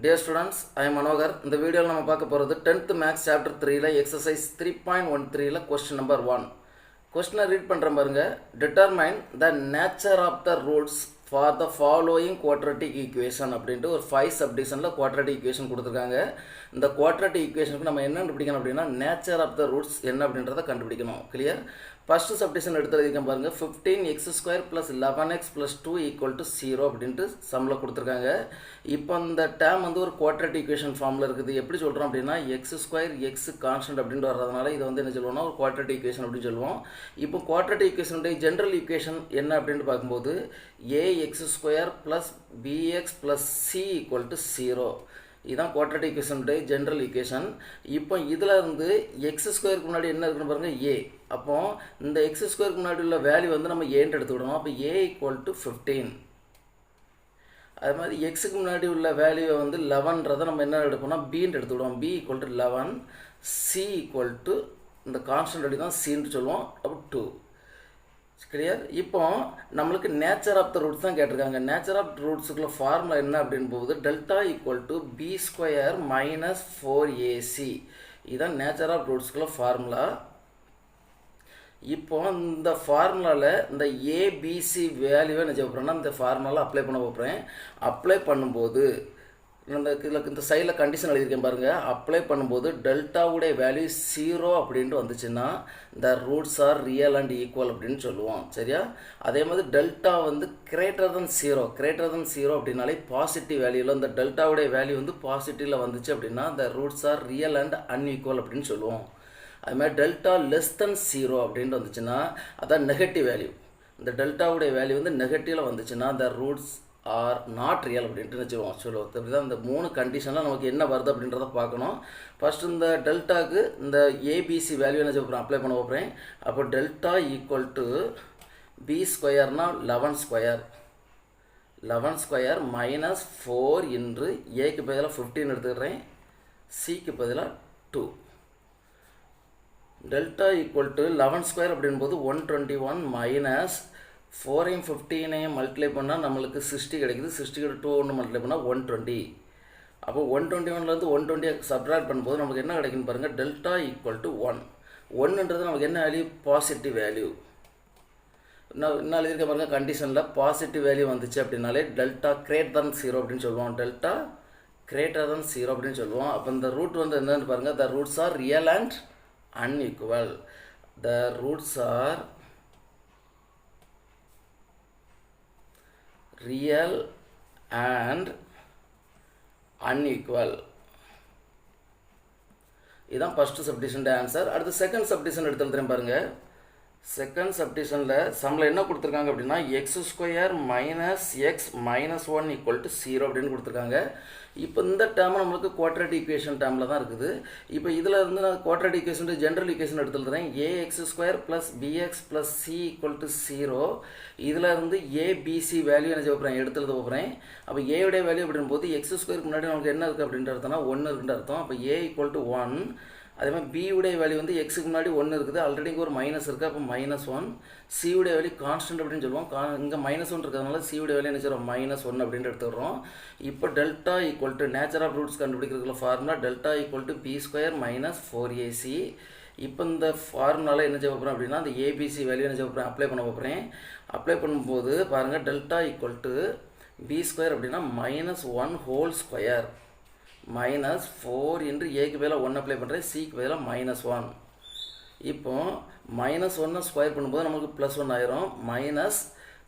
Dear students, I am Manogar. In the video, we will talk about 10th Maths Chapter 3, exercise 3.13, question number 1. Question read பண்றேன். Determine the nature of the roots for the following quadratic equation அப்படின்ட்டு ஒரு 5 subdivisionல quadratic equation கொடுத்திருக்காங்க. இந்த quadratic equationக்கு நம்ம என்ன கண்டுபிடிக்கணும் அப்படினா nature of the roots என்ன அப்படின்றத கண்டுபிடிக்கணும். Clear? First subdivision எடுத்துறதுக்கு பாருங்க 15x² plus 11x plus 2 equal to 0 அப்படின்ட்டு சம்ல கொடுத்திருக்காங்க. இப்போ இந்த டேர்ம் வந்து ஒரு quadratic equation ஃபார்ம்ல இருக்குது. எப்படி சொல்றோம் அப்படினா x² x கான்ஸ்டன்ட் அப்படினு வரதுனால இத வந்து என்ன சொல்லுவோம்னா ஒரு quadratic equation அப்படி சொல்லுவோம். இப்போ quadratic equation உடைய ஜெனரல் ஈக்குவேஷன் என்ன அப்படினு பாக்கும்போது ax² plus bx plus c equal to 0. இதான் quadratic equation உடைய ஜெனரல் ஈக்குவேஷன். இப்போ இதுல இருந்து x² க்கு முன்னாடி என்ன இருக்குன்னு பாருங்க a. அப்போ இந்த x² க்கு முன்னாடி உள்ள வேல்யூ வந்து நம்ம a ன்னு எடுத்துக்கிடணும். அப்ப a equal to 15. அதே மாதிரி x க்கு முன்னாடி உள்ள வேல்யூ வந்து 11ன்றத நம்ம என்ன எடுப்போம்னா b ன்னு எடுத்துக்கிடுவோம். b equal to 11, c equal to இந்த கான்ஸ்டன்ட் அடி தான் c ன்னு சொல்லுவோம். அப்ப 2. கிளியர்? இப்போ நமக்கு நேச்சர் ஆஃப் த ரூட்ஸ் தான் கேட்டிருக்காங்க. நேச்சர் ஆஃப் ரூட்ஸுக்குள்ள ஃபார்முலா என்ன அப்படின்னு போகுது delta equal to b² minus 4ac. இதுதான் நேச்சர் ஆஃப் ரூட்ஸுக்குள்ள ஃபார்முலா. இப்போ இந்த ஃபார்முலாவில் இந்த ஏபிசி வேல்யூவை என்ன செய்ய போகிறேன்னா இந்த ஃபார்முலாவில் அப்ளை பண்ண போகிறேன். அப்ளை பண்ணும்போது இந்த சைடில் கண்டிஷன் எழுதியிருக்கேன் பாருங்கள். அப்ளை பண்ணும்போது டெல்டாவுடைய வேல்யூ 0 அப்படின்ட்டு வந்துச்சுன்னா the roots are real and equal அப்படின்னு சொல்லுவோம். சரியா? அதே மாதிரி டெல்டா வந்து கிரேட்டர் தன் 0 அப்படின்னாலே பாசிட்டிவ் வேல்யூவில் இந்த டெல்டாவுடைய வேல்யூ வந்து பாசிட்டிவில் வந்துச்சு அப்படின்னா த roots are real and unequal அப்படின்னு சொல்லுவோம். அதுமாதிரி டெல்டா லெஸ் தென் 0 அப்படின்ட்டு வந்துச்சுன்னா அதான் நெகட்டிவ் வேல்யூ. இந்த டெல்டாவுடைய வேல்யூ வந்து நெகட்டிவில் வந்துச்சுன்னா the roots R not real அப்படின்ட்டு வச்சுருவோம் சொல்லுவோம். அப்படி தான் இந்த 3 கண்டிஷனில் நமக்கு என்ன வருது அப்படின்றத பார்க்கணும். ஃபஸ்ட் இந்த டெல்டாக்கு இந்த ஏபிசி வேல்யூ என்ன செய்ய அப்ளை பண்ண போகிறேன். அப்போ டெல்டா ஈக்குவல் டு b²னா 11² மைனஸ் 4 இன்று ஏக்கு பதிலாக 15 எடுத்துக்கிறேன், சிக்கு பதிலாக 2. டெல்டா ஈக்குவல் டு 11² அப்படின்போது 121 மைனஸ் 4ஐயும் 15ஐயும் மல்டிப்ளை பண்ணால் நம்மளுக்கு 60 கிடைக்குது. 60 2 ஒன்று மல்டிப்ளை பண்ணால் 120. அப்போ 121லேருந்து 120 சப்ட்ராக்ட் பண்ணும்போது நமக்கு என்ன கிடைக்குன்னு பாருங்கள். Delta equal to 1. 1ன்றது நமக்கு என்ன வேல்யூ? Positive value. என்ன எழுதியிருக்க பாருங்கள் கண்டிஷனில் பாசிட்டிவ் வேல்யூ வந்துச்சு அப்படின்னாலே டெல்டா கிரேட்டர் தன் 0 அப்படின்னு சொல்லுவோம். டெல்டா கிரேட்டர் தன் 0 அப்படின்னு சொல்லுவோம். அப்போ இந்த ரூட் வந்து என்னன்னு பாருங்கள். த roots are real and unequal. The roots are real and unequal. இதுதான் ஃபர்ஸ்ட் சப்டிஷன் ஆன்சர். அடுத்து செகண்ட் சப்டிஷன் எடுத்துக்கிறேன் பாருங்க. செகண்ட் சப்டிஷனில் சம்மில் என்ன கொடுத்துருக்காங்க அப்படின்னா x² minus X minus 1 equal to 0 அப்படின்னு கொடுத்துருக்காங்க. இப்போ இந்த டேர்ம் நம்மளுக்கு குவாட்ரேட்டிக் ஈக்குவேஷன் டேர்மில் தான் இருக்குது. இப்போ இதில் இருந்து நான் குவாட்ரேட்டிக் ஈக்குவேஷன் ஜென்ரல் ஈக்குவேஷன் எடுத்துக்கிறேன். ax² plus bx plus c equal to 0. இதில் இருந்து ஏபிசி வேல்யூ என்ன செய்ய போகிறேன் எடுத்துகிட்டு போகிறேன். அப்போ ஏவுடைய வேல்யூ அப்படின் போது x² முன்னாடி நமக்கு என்ன இருக்குது அப்படின்ற அர்த்தம்னா 1 இருக்குன்ற அர்த்தம். அப்போ a ஈக்குவல் டு 1. அதே மாதிரி b உடைய வேல்யூ வந்து எக்ஸுக்கு முன்னாடி 1 இருக்குது. ஆல்ரெடி இங்கே ஒரு மைனஸ் இருக்குது. அப்போ -1. c உடைய வேல்யூ கான்ஸ்டன்ட் அப்படின்னு சொல்லுவோம். இங்கே -1 இருக்கிறதுனால c உடைய வேல்யூ என்ன செய்கிறோம் -1 அப்படின்ட்டு எடுத்துடுறோம். இப்போ delta equal to nature of roots கண்டுபிடிக்கிறதுக்குள்ள formula delta equal to b² minus 4ac. இப்போ இந்த ஃபார்முலாவில் என்ன செய்ய போகிறேன் அப்படின்னா அந்த ஏபிசி வேல்யூ என்ன செய்ய போகிறேன் அப்ளை பண்ண போகிறேன். அப்ளை பண்ணும்போது பாருங்கள் டெல்டா ஈக்குவல் டு b² அப்படின்னா -1² மைனஸ் 4 இன்று ஏக்கு பதிலாக 1 அப்ளை பண்ணுறேன், சிக்கு பதிலாக -1. இப்போ -1 ஸ்கொயர் பண்ணும்போது நமக்கு +1 ஆயிரும். மைனஸ்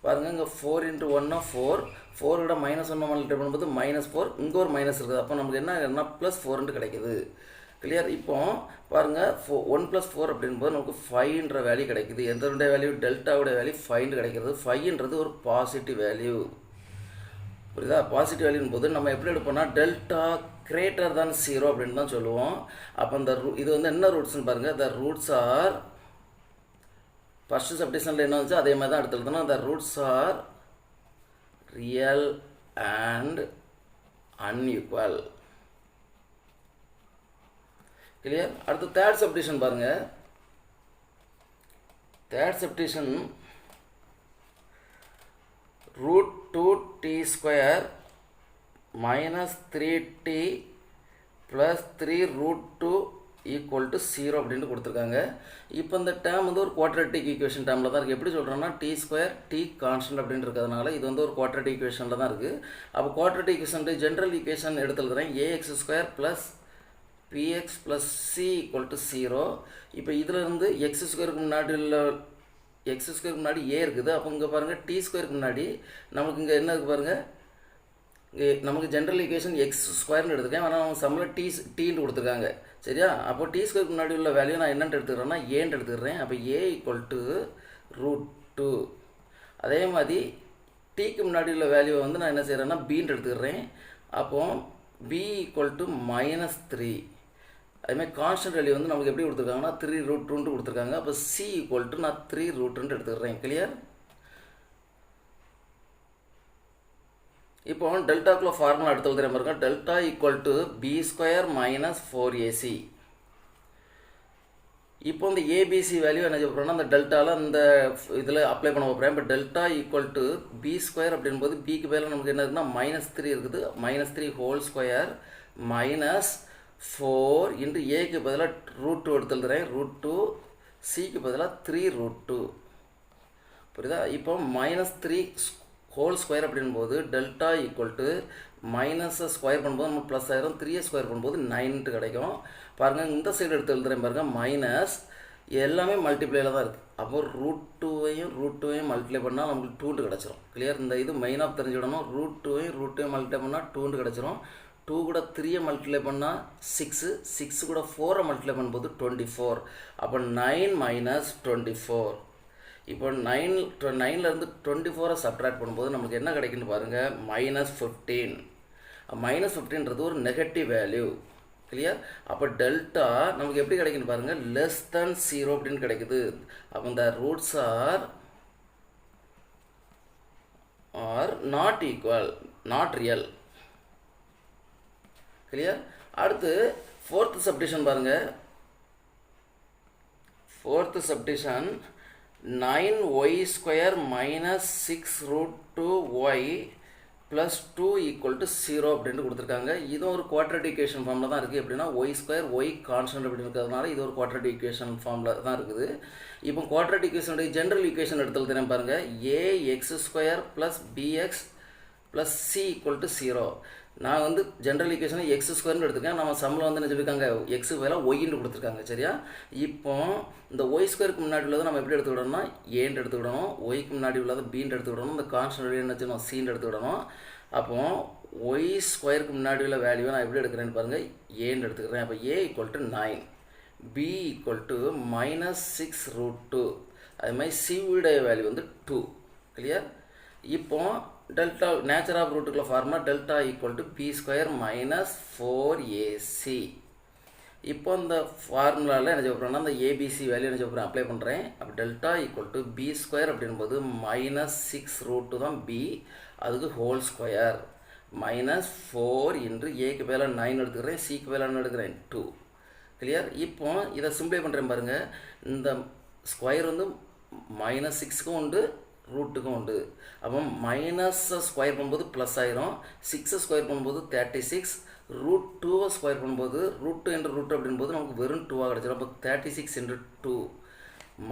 பாருங்கள் இங்கே 4 × 1 4, 4 விட -1 மல்டிப்ளை பண்ணும்போது -4, இங்கே ஒரு மைனஸ் இருக்குது. அப்போ நமக்கு என்ன +4 கிடைக்குது. கிளியர்? இப்போ பாருங்கள் 1 + 4 அப்படின்போது நமக்கு 5ன்ற வேல்யூ கிடைக்குது. எந்தனுடைய வேல்யூ? டெல்டாவுடைய வேல்யூ 5 கிடைக்கிறது. 5ன்றது ஒரு பாசிட்டிவ் வேல்யூ. புரியுதா? பாசிட்டிவ் வேல்யூன் போது நம்ம எப்படி எடுப்போம்னா டெல்டா கிரேட்டர் தான் 0 அப்படின்னு தான் சொல்லுவோம். அப்போ இந்த இது வந்து என்ன ரூட்ஸ்னு பாருங்கள். த ரூட்ஸ் ஆர் ஃபர்ஸ்ட் சப்டிஷனில் என்ன வந்துச்சு அதே மாதிரி தான் எடுத்துக்கிட்டோம்னா த roots are real and unequal. Clear? அடுத்து தேர்ட் சப்டிஷன் பாருங்கள். Third submission √2t² minus 3t plus 3 root 2 equal to 0 அப்படின்னு கொடுத்துருக்காங்க. இப்போ இந்த டேர்ம் வந்து ஒரு குவாட்ரேட்டிக் ஈக்குவேஷன் டேர்மில் தான் இருக்குது. எப்படி சொல்கிறோன்னா டி ஸ்கொயர் டி கான்ஸ்டன்ட் அப்படின்னு இருக்கிறதுனால இது வந்து ஒரு குவாட்ரேட்டிக் ஈக்குவேஷனில் தான் இருக்குது. அப்போ குவாட்ரேட்டிக் ஈக்குவேஷன் ஜென்ரல் ஈக்குவேஷன் எடுத்துக்கிறேன் A X square plus B X plus C equal to 0. இப்போ இதில் இருந்து எக்ஸ் ஸ்கொயருக்கு முன்னாடி உள்ள எக்ஸ் ஸ்கொயருக்கு முன்னாடி ஏ இருக்குது. அப்போ இங்கே பாருங்கள் டி ஸ்கொயருக்கு முன்னாடி நமக்கு இங்கே என்ன இருக்குது பாருங்கள், நமக்கு ஜென்ரல் ஈக்குவேஷன் எக்ஸ் ஸ்கொயர்னு எடுத்துருக்கேன். ஆனால் அவங்க சம்மில் டீன்னு கொடுத்துருக்காங்க. சரியா? அப்போ டி ஸ்கொயருக்கு முன்னாடி உள்ள வேல்யூ நான் என்னென்னு எடுத்துக்கிறேன்னா ஏன்னு எடுத்துக்கிறேன். அப்போ ஏ ஈக்குவல் டு √2. அதே மாதிரி டீக்கு முன்னாடி உள்ள வேல்யூவை வந்து நான் என்ன செய்கிறேன்னா பின்னு எடுத்துக்கிறேன். அப்போ பி ஈக்குவல் டு -3. அதுமாதிரி கான்ஸ்டன்ட் வேல்யூ வந்து நமக்கு எப்படி கொடுத்துருக்காங்கன்னா 3√2 கொடுத்துருக்காங்க. அப்போ சி ஈக்குவல் டு நான் 3√2 எடுத்துக்கிறேன். கிளியர்? இப்போ டெல்டாக்குள்ள ஃபார்முலா எடுத்து எழுதுகிற பாருங்க. Delta equal to B square minus 4ac. இப்போ இந்த ஏபிசி வேல்யூ என்ன சொல்கிறோன்னா அந்த டெல்டாவில் இந்த இதில் அப்ளை பண்ண போகிறேன். இப்போ delta equal to B square அப்படின்போது பிக்கு பேரில் நமக்கு என்ன இருக்குன்னா -3 இருக்குது. -3 ஹோல் ஸ்கொயர் மைனஸ் 4 இன்ட்டு ஏக்கு பதிலாக √2 எடுத்து எழுதுறேன். √2 சிக்கு பதிலாக 3√2. புரியுதா? இப்போ -3 ஹோல் ஸ்கொயர் அப்படின்போது டெல்டா ஈக்குவல் டு மைனஸை ஸ்கொயர் பண்ணும்போது நம்ம ப்ளஸ் ஆயிரும். 3 ஸ்கொயர் பண்ணும்போது 9 கிடைக்கும். பாருங்கள் இந்த சைடு எடுத்து எழுதுறேன் பாருங்கள். மைனஸ் எல்லாமே மல்டிப்ளைல தான் இருக்குது. அப்போ √2வையும் மல்டிப்ளை பண்ணால் நமக்கு 2 கிடச்சிரும். கிளியர்? இந்த இது மெயினாக தெரிஞ்சுக்கிடணும். √2வையும் மல்டிப்ளை பண்ணால் 2 கிடச்சிரும். 2 கூட 3 மல்டிப்ளை பண்ணால் 6, 6 கூட 4 மல்டிப்ளை பண்ணும்போது 24. அப்போ 9 மைனஸ் 24. இப்போ 9லேருந்து 24 சப்ட்ராக்ட் பண்ணும்போது நமக்கு என்ன கிடைக்குன்னு பாருங்கள், -15. -15ன்றது ஒரு நெகட்டிவ் வேல்யூ. கிளியர்? அப்போ டெல்டா நமக்கு எப்படி கிடைக்குன்னு பாருங்கள், <0 அப்படின்னு கிடைக்குது. அப்போ இந்த roots R not equal, not real. Clear? அடுத்து ஃபோர்த் சப்டிஷன் பாருங்கள். Fourth submission 9y square minus 6√2y plus 2 equal to 0 அப்படின்னு கொடுத்துருக்காங்க. இதுவும் ஒரு குவாட்ரேட்டிக் ஈக்குவேஷன் ஃபார்மில் தான் இருக்குது. எப்படின்னா y ஸ்கொயர் y கான்ஸ்டன்ட் அப்படின்னு இருக்கிறதுனால இது ஒரு குவாட்ரேட்டிக் ஈக்குவேஷன் ஃபார்மில் தான் இருக்குது. இப்போ குவாட்ரேட்டிக் ஈக்குவேஷனுடைய ஜென்ரல் ஈக்குவேஷன் எடுத்துக்கிறேன் பாருங்கள். ax square plus bx plus c equal to 0. நான் வந்து ஜென்ரல் ஈக்குவேஷனை எக்ஸ் ஸ்கொயர்னு எடுத்துக்கேன். நம்ம சம்மில் வந்து என்ன சொல்லியிருக்காங்க, எக்ஸுக்கு பதிலாக ஒய்ன்னு கொடுத்துருக்காங்க. சரியா? இப்போ இந்த ஒய் ஸ்கொயருக்கு முன்னாடி உள்ளதை நம்ம எப்படி எடுத்துக்கிடணும்னா ஏன்னு எடுத்துக்கிடணும். ஒய்க்கு முன்னாடி உள்ளதை பீன்னு எடுத்துக்கிடணும். இந்த கான்ஸ்டன்ட் என்ன வச்சுக்கணும், சீன்னு எடுத்துக்கிடணும். அப்போ ஒய் ஸ்கொயருக்கு முன்னாடி உள்ள வேல்யூவை நான் எப்படி எடுக்கிறேன்னு பாருங்கள், ஏன்னு எடுத்துக்கிறேன். அப்போ A equal to 9, B equal to -6√2. அதுமாதிரி சிவுடைய வேல்யூ வந்து 2. கிளியர்? இப்போ டெல்டா நேச்சர் ஆஃப் ரூட்டுக்குள்ள formula delta equal to B square minus 4ac. இப்போ இந்த ஃபார்முலாவில் என்ன சொல்கிறேன்னா அந்த ஏபிசி வேல்யூ என்ன சொல்கிறேன் அப்ளை பண்ணுறேன். அப்போ delta equal to B square அப்படின்போது -6√2 தான் பி, அதுக்கு ஹோல் ஸ்கொயர் -4 இன்று ஏக்கு மேலே 9 எடுத்துக்கிறேன், சிக்கு மேலே என்ன எடுக்கிறேன் 2. கிளியர்? இப்போ இதை சிம்பிளை பண்ணுறேன் பாருங்கள். இந்த ஸ்கொயர் வந்து -6க்கும் உண்டு, ரூட்டுக்கும் உண்டு. அப்போ மைனஸை ஸ்கொயர் பண்ணும்போது ப்ளஸ் ஆயிரும். 6 ஸ்கொயர் பண்ணும்போது 36, √2 ஸ்கொயர் பண்ணும்போது √2 என்று ரூட் அப்படின்போது நமக்கு வெறும் 2 கிடச்சிடும். அப்போ 36 × 2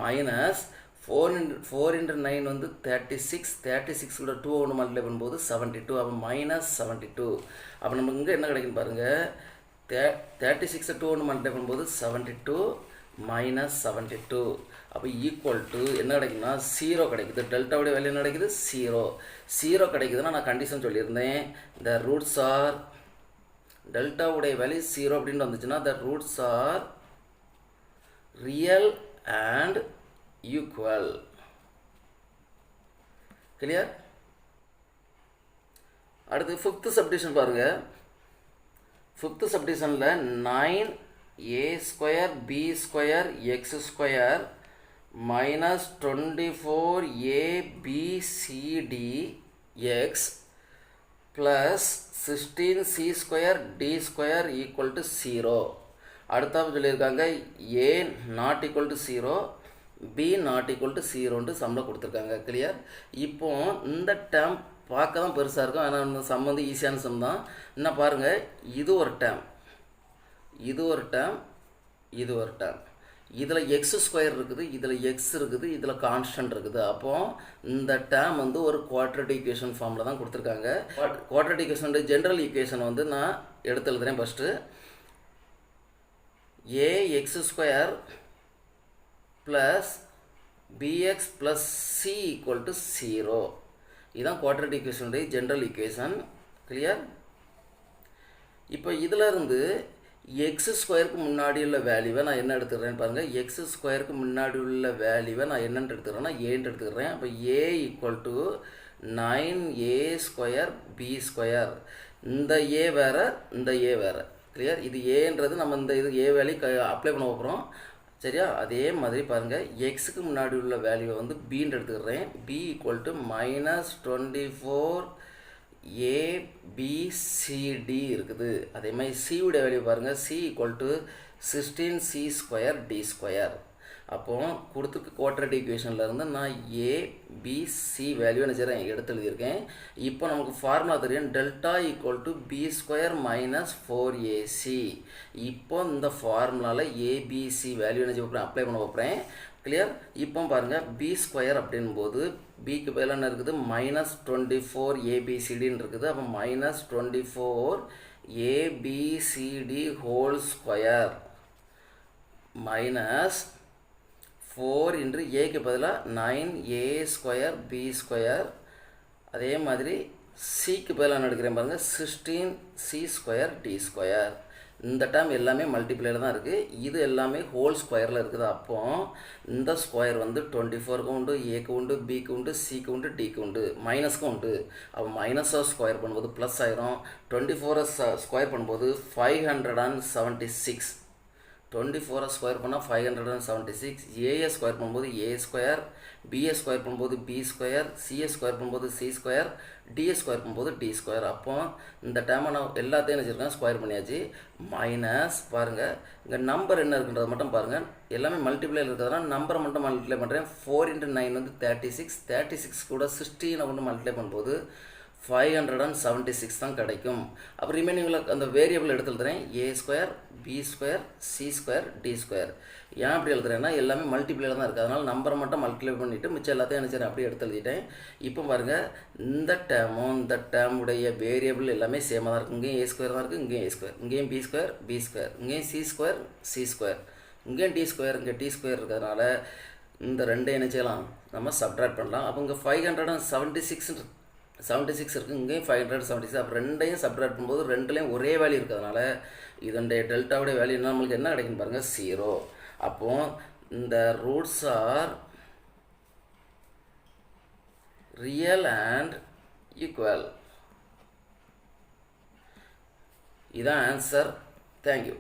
மைனஸ் 4 × 9 வந்து 36, 36 கூட 2 ஒன்று மல்டிப்ளை பண்ணும்போது 72. அப்போ -72. அப்போ நமக்கு இங்கே என்ன கிடைக்குன்னு பாருங்கள், 36 2 ஒன்று மல்டிப்ளை பண்ணும்போது 72 -72. அப்போ ஈக்குவல் டு என்ன கிடைக்குன்னா 0 கிடைக்குது. டெல்டாவுடைய வேல்யூ என்ன கிடைக்குது, 0 கிடைக்குதுன்னா நான் கண்டிஷன் சொல்லியிருந்தேன். த ரூட்ஸ் ஆர் டெல்டாவுடைய வேல்யூ 0 அப்படின்னு வந்துச்சுன்னா the roots are real and equal. Clear? அடுத்து ஃபிஃப்த் சப்டிஷன் பாருங்கள். ஃபிஃப்த் சப்டிஷனில் 9a square b square x square minus 24abcdx plus 16c square d square equal to 0. அடுத்தாவது சொல்லியிருக்காங்க a not equal to 0, b not equal to 0 சம்மில் கொடுத்துருக்காங்க. Clear? இப்போ இந்த term பார்க்க தான் பெருசாக இருக்கும். ஆனால் இந்த சம் வந்து ஈஸியான சம் தான். என்ன பாருங்கள், இது ஒரு டேம், இது ஒரு டேம், இது ஒரு டேம். இதில் எக்ஸ் ஸ்கொயர் இருக்குது, இதில் எக்ஸ் இருக்குது, இதில் கான்ஸ்டன்ட் இருக்குது. அப்போது இந்த டேம் வந்து ஒரு குவாட்ரேட்டிக் ஈக்குவேஷன் ஃபார்மில் தான் கொடுத்துருக்காங்க. குவாட்ரேட்டிக் ஈக்குவேஷன் ஜென்ரல் ஈக்குவேஷன் வந்து நான் எடுத்து எழுதுகிறேன். First A X square plus B X plus C equal to 0. இதுதான் குவாட்ரேட்டிக் ஈக்குவேஷனுடைய ஜென்ரல் ஈக்குவேஷன். கிளியர்? இப்போ இதில் இருந்து எக்ஸ் ஸ்கொயருக்கு முன்னாடி உள்ள வேல்யூவை நான் என்ன எடுத்துக்கிறேன்னு பாருங்கள். எக்ஸ் ஸ்கொயருக்கு முன்னாடி உள்ள வேல்யூவை நான் என்னென்னு எடுத்துக்கிறேன்னா ஏன்னு எடுத்துக்கிறேன். அப்போ A equal to 9a square B square. இந்த ஏ வேறு, இந்த ஏ வேறு. கிளியர்? இது ஏன்றது நம்ம இந்த இது ஏ வேல்யூ அப்ளை பண்ண போகிறோம். சரியா? அதே மாதிரி பாருங்கள், எக்ஸுக்கு முன்னாடி உள்ள வேல்யூவை வந்து பின்னு எடுத்துக்கிறேன். பி ஈக்குவல் டு -24 ABCD இருக்குது. அதே மாதிரி சியுடைய வேல்யூ பாருங்கள், C equal to 16c square D square. அப்போது கொடுத்துருக்கு குவாட்ரேட்டிக் ஈக்குவேஷன்லேருந்து நான் ஏபிசி வேல்யூ என்ன செய்கிறேன் எடுத்து எழுதியிருக்கேன். இப்போ நமக்கு ஃபார்முலா தெரியும், delta equal to B square minus 4ac. இப்போ இந்த ஃபார்முலாவில் ஏபிசி வேல்யூ என்ன செய்ய அப்ளை பண்ண போகிறேன். கிளியர்? இப்போ பாருங்கள், பி ஸ்கொயர் அப்படின்போது பிக்கு பதில் என்ன இருக்குது, -24 ABCDன்னு இருக்குது. அப்போ -24 ABCD ஹோல் ஸ்கொயர் மைனஸ் 4 இன்று ஏக்கு பதிலாக 9a ஸ்கொயர் பி ஸ்கொயர். அதே மாதிரி சிக்கு பதிலாக என்ன எடுக்கிறேன் பாருங்கள், 16c ஸ்கொயர் டி ஸ்கொயர். இந்த டேர்ம் எல்லாமே மல்டிப்ளைல தான் இருக்குது. இது எல்லாமே ஹோல் ஸ்கொயரில் இருக்குது. அப்போது இந்த ஸ்கொயர் வந்து 24க்கு உண்டு, ஏக்கு உண்டு, பிக்கு உண்டு, சிக்கு உண்டு, டிக்கு உண்டு, மைனஸ்க்கும் உண்டு. அப்போ மைனஸாக ஸ்கொயர் பண்ணும்போது ப்ளஸ் ஆயிரும். 24 ஸ்கொயர் பண்ணும்போது 576. 24 ஸ்கொயர் பண்ணால் 576. ஏஏ ஸ்கொயர் பண்ணும்போது ஏ ஸ்கொயர், பிஏ ஸ்கொயர் பண்ணும்போது பி ஸ்கொயர், சிஏ ஸ்கொயர் பண்ணும்போது சி ஸ்கொயர், டிஏ ஸ்கொயர் பண்ணும்போது டி ஸ்கொயர். அப்போ இந்த டேமை நான் எல்லாத்தையும் வச்சுருக்கேன், ஸ்கொயர் பண்ணியாச்சு. மைனஸ் பாருங்கள், இங்கே நம்பர் என்ன இருக்குன்றதை மட்டும் பாருங்கள். எல்லாமே மல்டிப்ளைல இருக்கிறதுனால நம்பரை மட்டும் மல்டிப்ளை பண்ணுறேன். 4 × 9 வந்து 36. 36 கூட 16 கொண்டு மல்டிப்ளை பண்ணும்போது 576 தான் கிடைக்கும். அப்போ ரிமைனிங்கில் அந்த வேரியபிள் எடுத்து எழுதுறேன், A square B square C square D square. ஏன் அப்படி எழுதுறேன்னா எல்லாமே மல்டிப்ளைல தான் இருக்குது. அதனால் நம்பரை மட்டும் மல்டிப்ளை பண்ணிவிட்டு மிச்சம் எல்லாத்தையும் நினச்சேன் அப்படியே எடுத்து எழுதிட்டேன். இப்போ பாருங்கள், இந்த டேமும் இந்த டேமுடைய வேரியபிள் எல்லாமே சேமாக தான் இருக்குது. இங்கேயும் ஏ ஸ்கொயர் தான் இருக்குது, இங்கேயும் ஏ ஸ்கொயர், இங்கேயும் பி ஸ்கொயர் பி ஸ்கொயர், இங்கேயும் சி ஸ்கொயர் சி ஸ்கொயர், இங்கேயும் டி ஸ்கொயர் இங்கே டி ஸ்கொயர் இருக்கிறதுனால இந்த ரெண்டையும் என்ன செய்யலாம், நம்ம சப்ட்ராக்ட் பண்ணலாம். அப்போ இங்கே 576 இருக்குது, இங்கேயும் 576. அப்போ ரெண்டையும் சப்ட்ராக்ட் பண்ணும்போது ரெண்டுலேயும் ஒரே வேல்யூ இருக்கிறதுனால இதனுடைய டெல்டாவுடைய வேல்யூ நம்மளுக்கு என்ன கிடைக்குன்னு பாருங்கள், 0. அப்போது இந்த roots are real and equal. இதான் ஆன்சர். தேங்க்யூ.